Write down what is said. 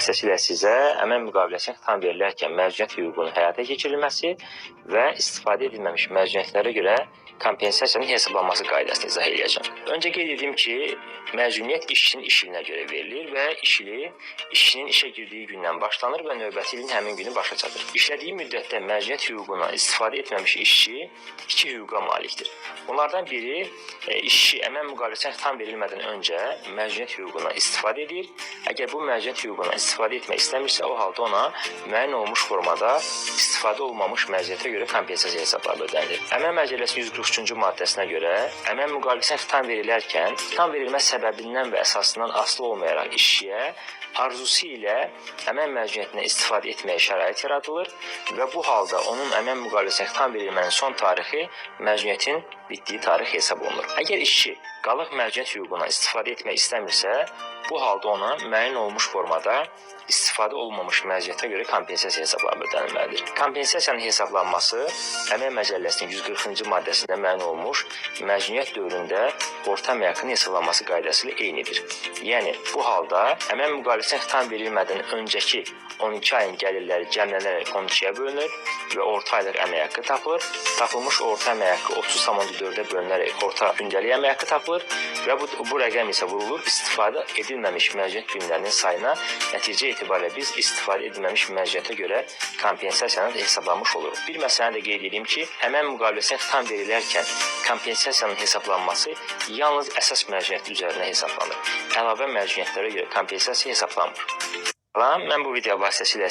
vasitəsilə sizə əmək müqaviləsinin xitam verilərkən məzuniyyət hüququnun həyata keçirilməsi və istifadə edilməmiş məzuniyyətlərə görə kompensasiyanın hesablanması qaydasını izah edəcəm. Öncə qeyd edim ki, məzuniyyət işçinin iş ilinə görə verilir və iş ili işçinin işə girdiyi gündən başlanır və növbəti ilin həmin günü başa çatır. İşlədiyi müddətdə məzuniyyət hüququna istifadə etməmiş işçi iki hüquqa malikdir. Bunlardan biri işçi əmək müqaviləsinə xitam verilmədən öncə məzuniyyət hüququna istifadə edir. Əgər bu məzuniyyət hüququna istifadə etmək istəmirsə, o halda ona müəyyən olunmuş formada istifadə olmamış məzuniyyətə görə kompensasiya hesabları ödənilir. Əmək Məcəlləsinin 143-cü maddəsinə görə əmək müqaviləsinə xitam verilərkən xitam verilmə səbəbindən və əsasından asılı olmayaraq işçiyə arzusu ilə əmək məzuniyyətinə istifadə etməyə şərait yaradılır və bu halda onun əmək müqaviləsinə xitam verilmənin son tarixi məzuniyyətin bitdiyi tarix hesab olunur. Əgər işçi qalıq məzuniyyət hüququna istifadə etmək istəmirsə, bu halda ona müəyyən olunmuş formada istifadə olunmamış məzuniyyətə görə kompensasiya hesabları ödənilməlidir. Kompensasiyanın hesablanması Əmək Məcəlləsinin 140-cı maddəsində müəyyən olmuş məzuniyyət dövründə orta əmək haqqının hesablanması qaydası ilə eynidir. Yəni, bu halda əmək müqaviləsinə xitam verilmədən öncəki 12 ayın gəlirləri cəmlənərək 12-yə bölünür və orta aylıq əmək haqqı tapılır. Tapılmış orta əmək haqqı 30,4-ə bölünərək orta gündəlik əmək haqqı tapılır və bu rəqəm isə vurulur istifadə edilməmiş məzuniyyət günlərinin sayına. Nəticə etibarilə biz istifadə edilməmiş məzuniyyətə görə kompensasiyanın hesablanmış oluruq. Bir məsələni də qeyd edeyim ki, əmək müqaviləsinə xitam verilərkən kompensasiyanın hesablanması yalnız əsas məzuniyyət üzərinə hesablanır. Əlavə məzuniyyətlərə görə kompensasiya hesablanmır. Mən bu video vasitəsilə